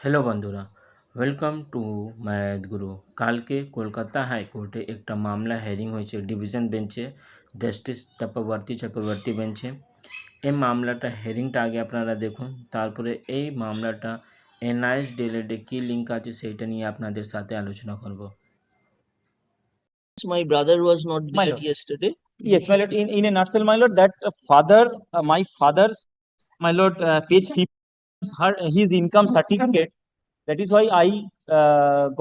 Hello বন্ধুরা, welcome to math গুরু। কালকে কলকাতা হাইকোর্টে একটা মামলা হেয়ারিং হয়েছে ডিভিশন বেঞ্চে, জাস্টিস তপবর্তী চক্রবর্তী বেঞ্চে। এই মামলাটা হেয়ারিংটা আগে আপনারা দেখুন, তারপরে এই মামলাটা এনআইএস ডিএলএডে কী লিঙ্ক আছে সেইটা নিয়ে আপনাদের সাথে আলোচনা করব। My brother was not My there lord. yesterday. Yes, my lord. In a nutshell, my lord, that my father's, my lord, page 50 is his income certificate. That is why I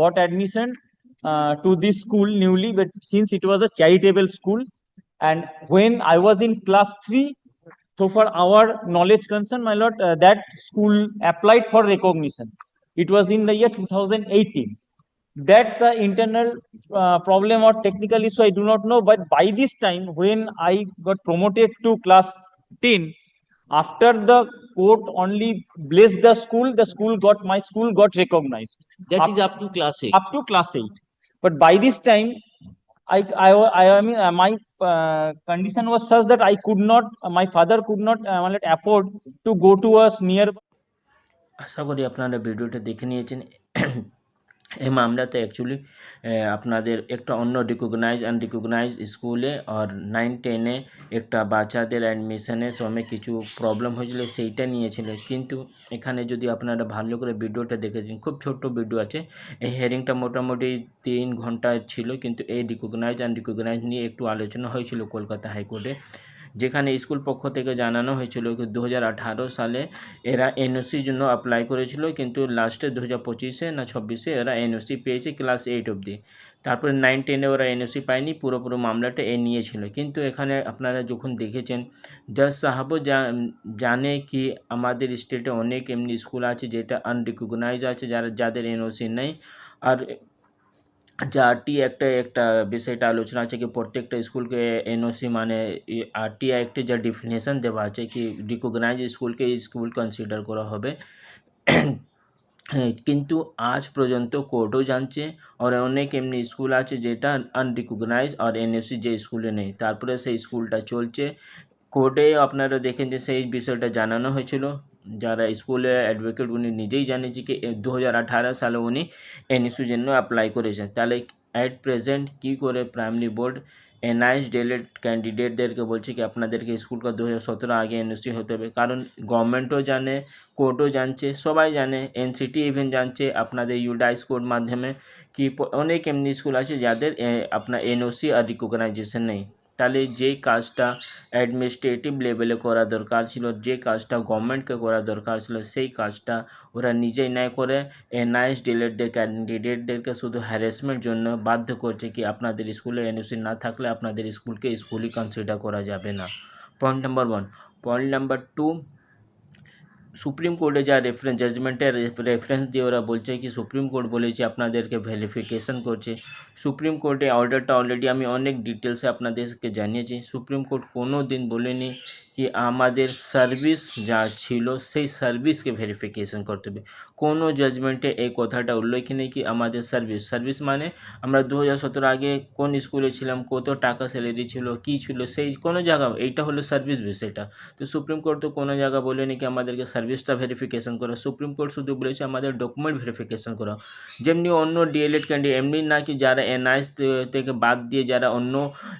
got admission to this school newly, but since it was a charitable school, and when I was in class 3, so for our knowledge concern, my lord, that school applied for recognition. It was in the year 2018. That the internal problem or technical issue I do not know, but by this time when I got promoted to class 10, after the court only blessed the school got, my school got recognized. That is up to class 8. Up to class 8. But by this time I mean my condition was such that I could not, my father could not afford to go to a nearby. আশা করি আপনারা ভিডিওটা দেখে নিয়েছেন। এই মামলাতে actually আপনাদের একটা অন্য recognise স্কুলে আর 9-10-এ একটা বাচ্চাদের অ্যাডমিশনের সময় কিছু প্রবলেম হয়েছিল, সেইটা নিয়েছিল। কিন্তু এখানে যদি আপনারা ভালো করে ভিডিওটা দেখেছেন, খুব ছোট্ট ভিডিও আছে। এই হিয়ারিংটা মোটামুটি 3 ঘন্টা ছিল, কিন্তু এই রিকগনাইজ নিয়ে একটু আলোচনা হয়েছিল কলকাতা হাইকোর্টে, যেখানে স্কুল পক্ষ থেকে জানানো হয়েছিল কি 2018 সালে এরা এনওসির জন্য অ্যাপ্লাই করেছিল, কিন্তু লাস্টে 2025-এ না 26-এ এরা এনওসি পেয়েছে ক্লাস 8 অবধি। তারপরে 9-10-এ ওরা এনওসি পায়নি, পুরোপুরো মামলাটা এ নিয়েছিল। কিন্তু এখানে আপনারা যখন দেখেছেন, জাজ সাহেবও জানে কি আমাদের স্টেটে অনেক এমনি স্কুল আছে যেটা আনরিকগনাইজ আছে, যাদের এনওসি নেই। আর আরটি একটা বিষয়টা আলোচনা আছে কি প্রত্যেকটা স্কুলকে এনওসি মানে আরটি অ্যাক্টে যা ডেফিনেশন দেওয়া আছে কি রিকগনাইজ স্কুলকে স্কুল কনসিডার করা হবে। কিন্তু আজ পর্যন্ত কোর্টও জানছে, আর অনেক এমনি স্কুল আছে যেটা আনরিকগনাইজ আর এনওসি যে স্কুলে নেই, তারপরে সেই স্কুলটা চলছে। কোর্টে আপনারা দেখেন যে সেই বিষয়টা জানানো হয়েছিল। যারা স্কুলে অ্যাডভোকেট উনি নিজেই জানিয়েছে কি 2018 সালে উনি এনএসইউর জন্য অ্যাপ্লাই করেছেন। তাহলে অ্যাট প্রেজেন্ট কী করে প্রাইমারি বোর্ড এনআইএস ডিএলএড ক্যান্ডিডেটদেরকে বলছে কি আপনাদেরকে স্কুলটা 2017 আগে এনএসই হতে হবে? কারণ গভর্নমেন্টও জানে, কোর্টও জানছে, সবাই জানে, এনসিটি ইভেন জানছে আপনাদের ইউডাইস কোড মাধ্যমে কি অনেক এমনি স্কুল আছে যাদের আপনার এনওসি আর রিকগনাইজেশন নেই। তাহলে যেই কাজটা অ্যাডমিনিস্ট্রেটিভ লেভেলে করা দরকার ছিল, যে কাজটা গভর্নমেন্টকে করা দরকার ছিল, সেই কাজটা ওরা নিজেই না করে এনআইএস ডিএলএডদের ক্যান্ডিডেটদেরকে শুধু হ্যারাসমেন্ট জন্য বাধ্য করছে কি আপনাদের স্কুলে এনওসি না থাকলে আপনাদের স্কুলকে স্কুলই কনসিডার করা যাবে না। Point number 1। Point number 2, supreme কোর্টে যা জাজমেন্টের রেফারেন্স দিয়ে ওরা বলছে কি সুপ্রিম কোর্ট বলেছে আপনাদেরকে ভেরিফিকেশন করছে। সুপ্রিম কোর্টে অর্ডারটা অলরেডি আমি অনেক ডিটেলসে আপনাদেরকে জানিয়েছি। সুপ্রিম কোর্ট কোনো দিন বলেনি কি আমাদের সার্ভিস যা ছিল সেই সার্ভিসকে ভেরিফিকেশন করতে হবে। কোনো জাজমেন্টে এই কথাটা উল্লেখ নেই কি আমাদের সার্ভিস মানে আমরা 2017 আগে কোন স্কুলে ছিলাম, কত টাকা স্যালারি ছিল, কী ছিল, সেই কোনো জায়গা এইটা হলো সার্ভিস বিষয়টা। তো সুপ্রিম কোর্ট তো কোনো জায়গা বলেনি কি আমাদেরকে সার্ভিসটা ভেরিফিকেশন করো। সুপ্রিম কোর্ট শুধু বলেছে আমাদের ডকুমেন্ট ভেরিফিকেশন করো। যেমনি অন্য ডিএলএড ক্যান্ডিডেট এমনি না কি যারা এনআইএস থেকে বাদ দিয়ে যারা অন্য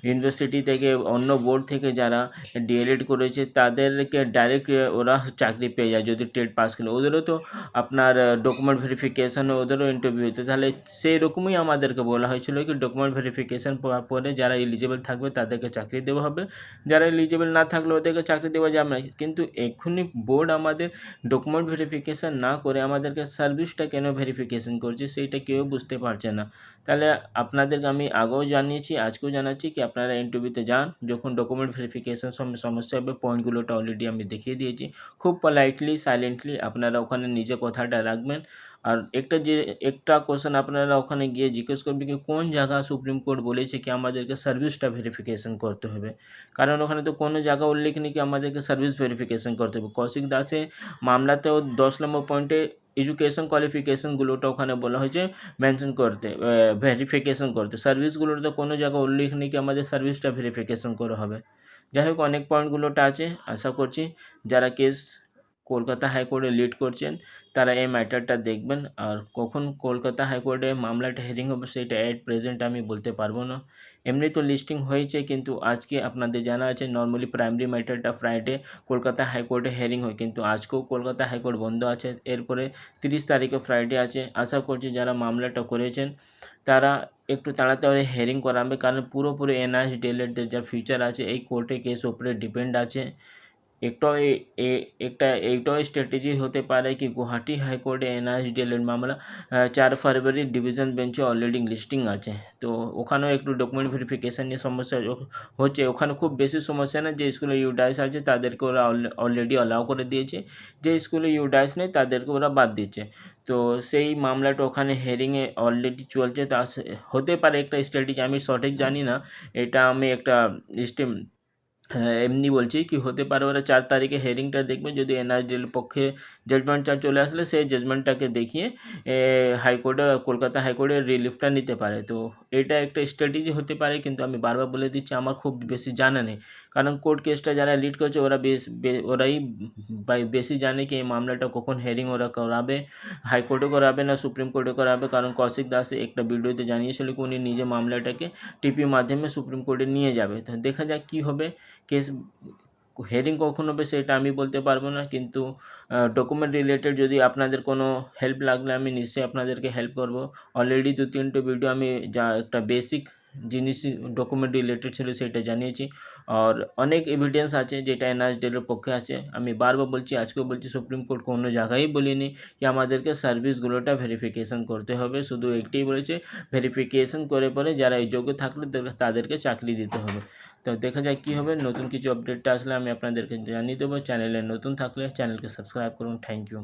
ইউনিভার্সিটি থেকে অন্য বোর্ড থেকে যারা ডিএলএড করেছে তাদেরকে ডাইরেক্ট ওরা চাকরি পেয়ে যায় যদি টেট পাস করে। ওদেরও তো আপনার ডকুমেন্ট ভেরিফিকেশন, ওদেরও ইন্টারভিউ হতে, তাহলে সেই রকমই আমাদেরকে বলা হয়েছিল কি ডকুমেন্ট ভেরিফিকেশন পরে যারা এলিজিবল থাকবে তাদেরকে চাকরি দেওয়া হবে, যারা এলিজিবল না থাকলে ওদেরকে চাকরি দেওয়া যাবে না। কিন্তু এক্ষুনি বোর্ড আমাদের ডকুমেন্ট ভেরিফিকেশান না করে আমাদেরকে সার্ভিসটা কেন ভেরিফিকেশান করছে সেইটা কেউ বুঝতে পারছে না। তাহলে আপনাদেরকে আমি আগেও জানিয়েছি, আজকেও জানাচ্ছি কি আপনারা ইন্টারভিউতে যান, যখন ডকুমেন্ট ভেরিফিকেশান সমস্যা হবে পয়েন্টগুলোটা অলরেডি আমি দেখিয়ে দিয়েছি। খুব পোলাইটলি সাইলেন্টলি আপনারা ওখানে নিজে কথাটা রাখবেন। আর একটা কোশ্চেন আপনারা ওখানে গিয়ে জিজ্ঞেস করবেন কি কোন জায়গা সুপ্রিম কোর্ট বলেছে কি আমাদেরকে সার্ভিসটা ভেরিফিকেশান করতে হবে। কারণ ওখানে তো কোনো জায়গা উল্লেখ নেই কি আমাদেরকে সার্ভিস ভেরিফিকেশান করতে হবে। কৌশিক দাসে মামলাতেও 10 নম্বর পয়েন্টে এডুকেশন কোয়ালিফিকেশনগুলোটা ওখানে বলা হয়েছে মেনশন করতে, ভেরিফিকেশান করতে। সার্ভিসগুলোর তো কোনো জায়গা উল্লেখ নেই কি আমাদের সার্ভিসটা ভেরিফিকেশান করা হবে। যাই হোক অনেক পয়েন্টগুলোটা আছে, আশা করছি যারা কেস কলকাতা হাইকোর্টে লিড করছেন তারা এই ম্যাটারটা দেখবেন। আর কখন কলকাতা হাইকোর্টে মামলাটা হিয়ারিং হবে সেটা এট প্রেজেন্ট আমি বলতে পারবো না। এমনি তো লিস্টিং হয়েছে, কিন্তু আজকে আপনাদের জানা আছে নর্মালি প্রাইমারি ম্যাটারটা ফ্রাইডে কলকাতা হাইকোর্টে হিয়ারিং হয়, কিন্তু আজকেও কলকাতা হাইকোর্ট বন্ধ আছে। এরপরে 30 তারিখে ফ্রাইডে আছে। আশা করছি যারা মামলাটা করেছেন তারা একটু তাড়াতাড়ি হিয়ারিং করাবে, কারণ পুরোপুরি এনআরএস ডিএলএডদের যা ফিউচার আছে এই কোর্টে কেস উপরে ডিপেন্ড আছে। একটা এইটাও স্ট্র্যাটেজি হতে পারে কি গুয়াহাটি হাইকোর্টে এনআরএস ডিএলএড মামলা 4 ফেব্রুয়ারি ডিভিশন বেঞ্চে অলরেডি লিস্টিং আছে। তো ওখানেও একটু ডকুমেন্ট ভেরিফিকেশান নিয়ে সমস্যা হচ্ছে। ওখানে খুব বেশি সমস্যা না, যে স্কুলে ইউডাইস আছে তাদেরকে ওরা অলরেডি অ্যালাউ করে দিয়েছে, যে স্কুলে ইউডাইস নেই তাদেরকে ওরা বাদ দিচ্ছে। তো সেই মামলাটা ওখানে হিয়ারিংয়ে অলরেডি চলছে। তা হতে পারে একটা স্ট্র্যাটেজি, আমি সঠিক জানি না, এটা আমি একটা এমনি বলছি কি হতে পারে ওরা 4 তারিখে হিয়ারিংটা দেখবে, যদি এনআরএসডিএল পক্ষে জাজমেন্টটা চলে আসলে সেই জাজমেন্টটাকে দেখিয়ে হাইকোর্টে কলকাতা হাইকোর্টে রিলিফটা নিতে পারে। তো এটা একটা স্ট্র্যাটেজি হতে পারে, কিন্তু আমি বারবার বলে দিচ্ছি আমার খুব বেশি জানা নেই, কারণ কোর্ট কেসটা যারা লিড করছে ওরা ওরাই বেশি জানে কি এই মামলাটা কখন হিয়ারিং ওরা করাবে, হাইকোর্টে করাবে না সুপ্রিম কোর্টে করাবে। কারণ কৌশিক দাস একটা ভিডিওতে জানিয়েছিল কি উনি নিজে মামলাটাকে টিপি মাধ্যমে সুপ্রিম কোর্টে নিয়ে যাবে। তো দেখা যাক কী হবে, কেস হিয়ারিং কখন হবে সেটা আমি বলতে পারবো না, কিন্তু ডকুমেন্ট রিলেটেড যদি আপনাদের কোনো হেল্প লাগলে আমি নিশ্চয়ই আপনাদেরকে হেল্প করব। অলরেডি 2-3টে ভিডিও আমি যা একটা বেসিক জিনিস ডকুমেন্ট রিলেটেড ছিল সেটা জানিয়েছি, আর অনেক এভিডেন্স আছে যেটা এনআরএসডিএলের পক্ষে আছে। আমি বারবার বলছি, আজকেও বলছি, সুপ্রিম কোর্ট কোনো জায়গায় বলিনি কি আমাদেরকে সার্ভিসগুলোটা ভেরিফিকেশন করতে হবে, শুধু একটাই বলেছে ভেরিফিকেশন করে পরে যারা যোগ্য থাকলে তাদেরকে চাকরি দিতে হবে। তো দেখা যাক কী হবে, নতুন কিছু আপডেটটা আসলে আমি আপনাদেরকে জানিয়ে দেবো। চ্যানেলে নতুন থাকলে চ্যানেলকে সাবস্ক্রাইব করুন। Thank you.